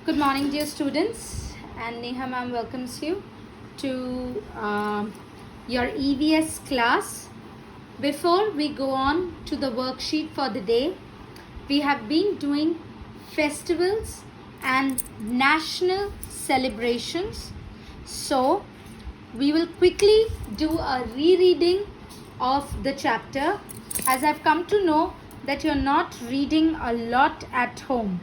Good morning, dear students, and Neha ma'am welcomes you to your EVS class. Before we go on to the worksheet for the day, we have been doing festivals and national celebrations. So, we will quickly do a rereading of the chapter, as I've come to know that you're not reading a lot at home.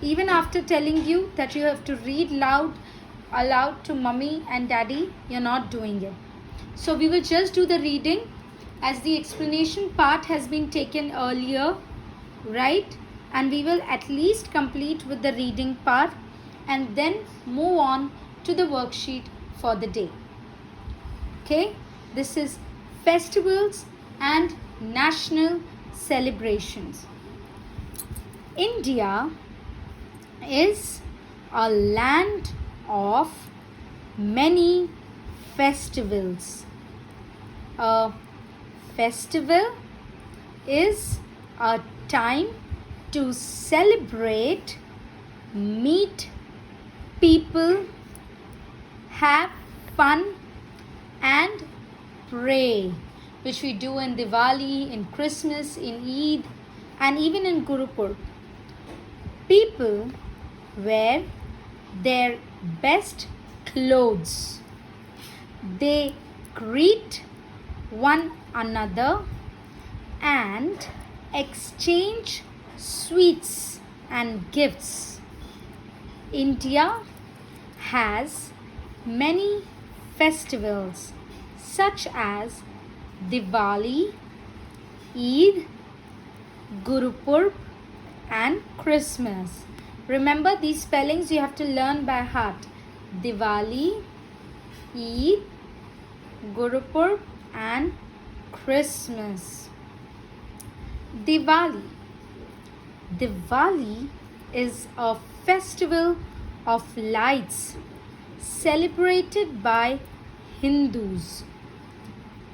Even after telling you that you have to read aloud to mummy and daddy, you're not doing it. So we will just do the reading, as the explanation part has been taken earlier, right? And we will at least complete with the reading part and then move on to the worksheet for the day. Okay, this is festivals and national celebrations. India is a land of many festivals. A festival is a time to celebrate, meet people, have fun and pray, which we do in Diwali, in Christmas, in Eid, and even in Gurupurb. People wear their best clothes. They greet one another and exchange sweets and gifts. India has many festivals such as Diwali, Eid, Gurupurb and Christmas. Remember, these spellings you have to learn by heart. Diwali, Eid, Gurupurb and Christmas. Diwali. Diwali is a festival of lights celebrated by Hindus.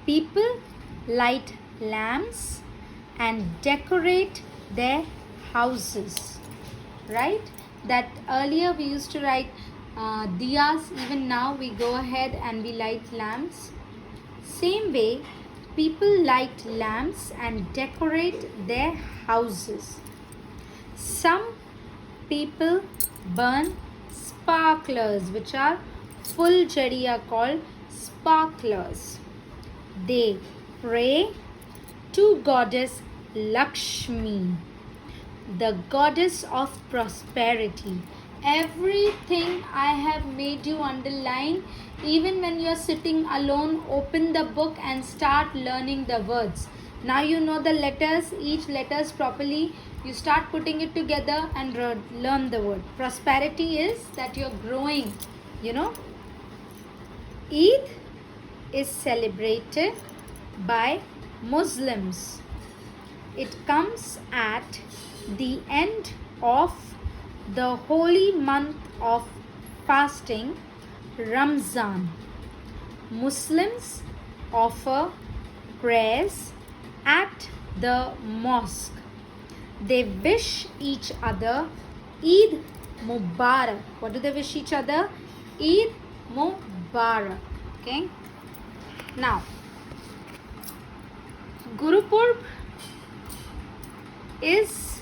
People light lamps and decorate their houses, right? That earlier we used to write diyas. Even now we go ahead and we light lamps. Same way, people light lamps and decorate their houses. Some people burn sparklers, which are fulchari, are called sparklers. They pray to goddess Lakshmi, the goddess of prosperity. Everything I have made you underline. Even when you are sitting alone, open the book and start learning the words. Now you know the letters, each letters properly. You start putting it together and learn the word. Prosperity is that you're growing, Eid is celebrated by Muslims. It comes at the end of the holy month of fasting, Ramzan. Muslims offer prayers at the mosque. They wish each other Eid Mubarak. What do they wish each other? Eid Mubarak. Okay. Now, Gurupurb is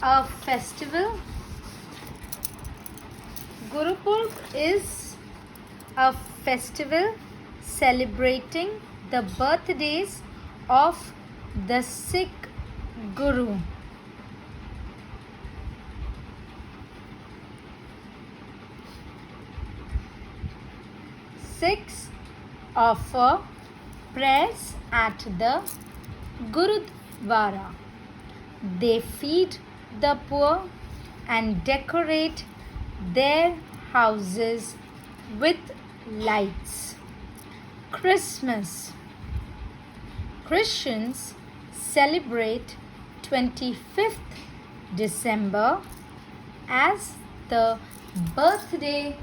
a festival. Gurupurb is a festival celebrating the birthdays of the Sikh Guru. Sikhs offer prayers at the Gurudwara. They feed the poor and decorate their houses with lights. Christmas. Christians celebrate 25th December as the birthday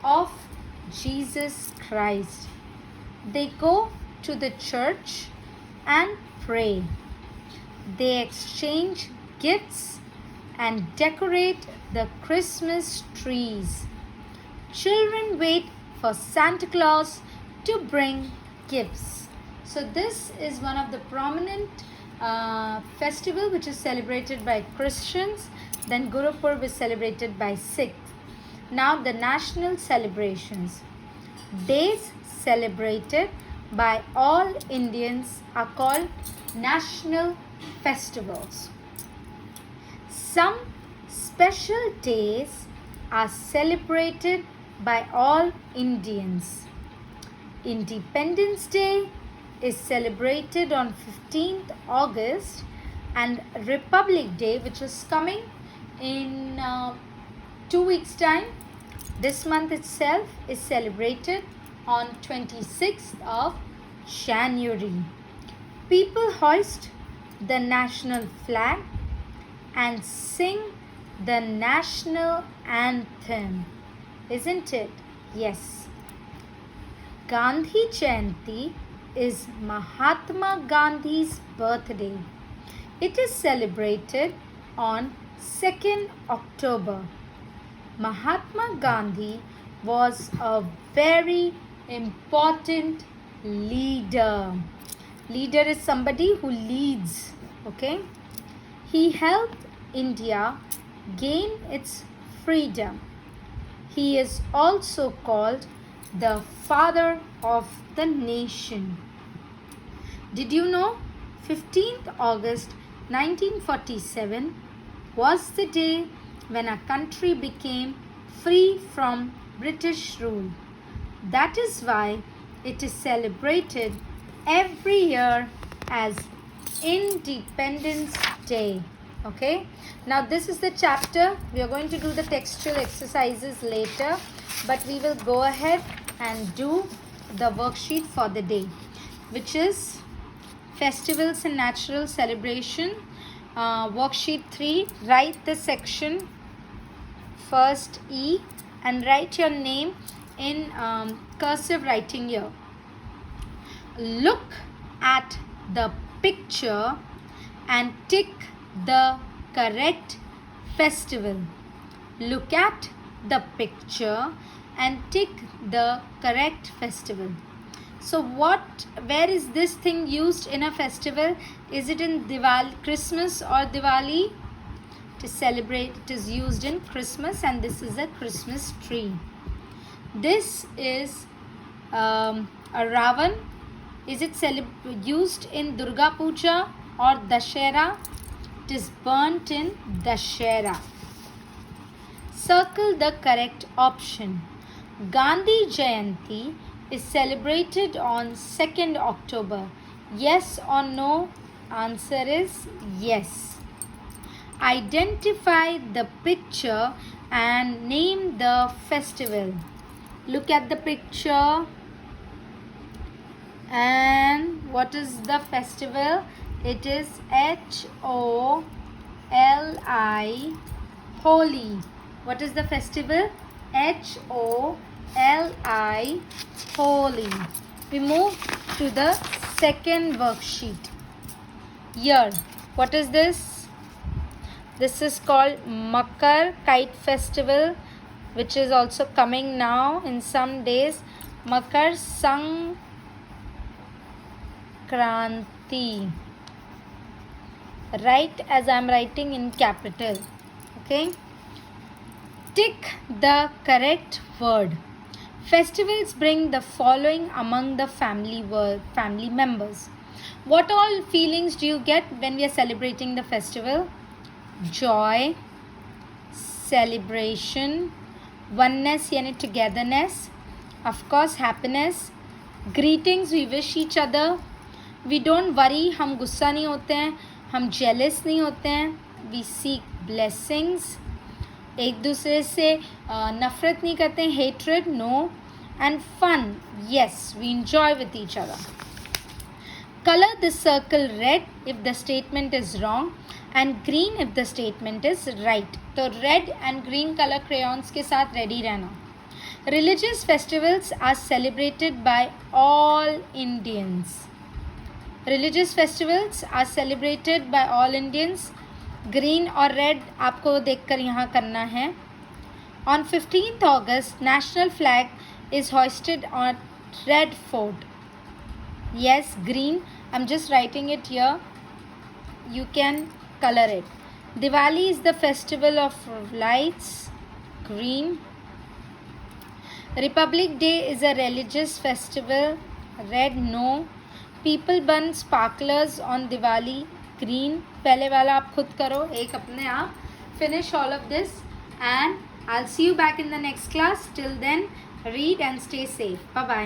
of Jesus Christ. They go to the church and pray. They exchange gifts and decorate the Christmas trees. Children wait for Santa Claus to bring gifts. So this is one of the prominent festival which is celebrated by Christians. Then Guru Purb is celebrated by Sikhs. Now the national celebrations. Days celebrated by all Indians are called national festivals. Some special days are celebrated by all Indians. Independence Day is celebrated on 15th August, and Republic Day, which is coming in 2 weeks' time, this month itself, is celebrated on 26th of January. People hoist the national flag and sing the national anthem. Isn't it? Yes. Gandhi Jayanti is Mahatma Gandhi's birthday. It is celebrated on 2nd October. Mahatma Gandhi was a very important leader. Leader is somebody who leads. Okay? He helped India gain its freedom. He is also called the father of the nation. Did you know 15th August 1947 was the day when our country became free from British rule? That is why it is celebrated every year as Independence Day. Okay, now this is the chapter. We are going to do the textual exercises later, but we will go ahead and do the worksheet for the day, which is festivals and natural celebration. Worksheet 3, write the section first E and write your name in cursive writing here. Look at the picture and tick the correct festival. Look at the picture and tick the correct festival. So where is this thing used in a festival? Is it in Diwali, Christmas or Diwali? To celebrate, it is used in Christmas, and this is a Christmas tree. This is a Ravan. Is it used in Durga Puja or Dashera? It is burnt in Dashera. Circle the correct option. Gandhi Jayanti is celebrated on 2nd October. Yes or no? Answer is yes. Identify the picture and name the festival. Look at the picture. And what is the festival? It is Holi, Holi. What is the festival? Holi, Holi. We move to the second worksheet. Here, what is this? This is called Makar Kite Festival, which is also coming now in some days. Makar Sankranti. Write as I am writing in capital. Okay. Tick the correct word. Festivals bring the following among the family members. What all feelings do you get when we are celebrating the festival? Joy, celebration, oneness yani togetherness, of course happiness, greetings, we wish each other, we don't worry, हम गुस्सा नहीं होते हैं, हम jealous नहीं होते हैं, we seek blessings, एक दूसरे से नफरत नहीं करते हैं, hatred no, and fun, yes, we enjoy with each other. Color the circle red if the statement is wrong and green if the statement is right. तो red and green color crayons के साथ ready रहना. Religious festivals are celebrated by all Indians. Religious festivals are celebrated by all Indians. Green और red आपको देखकर यहाँ करना है. On 15th August, national flag is hoisted on Red Fort. Yes, green. I'm just writing it here. You can color it. Diwali is the festival of lights. Green. Republic Day is a religious festival. Red. No. People burn sparklers on Diwali. Green. पहले वाला आप खुद करो एक अपने आप. Finish all of this and I'll see you back in the next class. Till then, read and stay safe. Bye bye.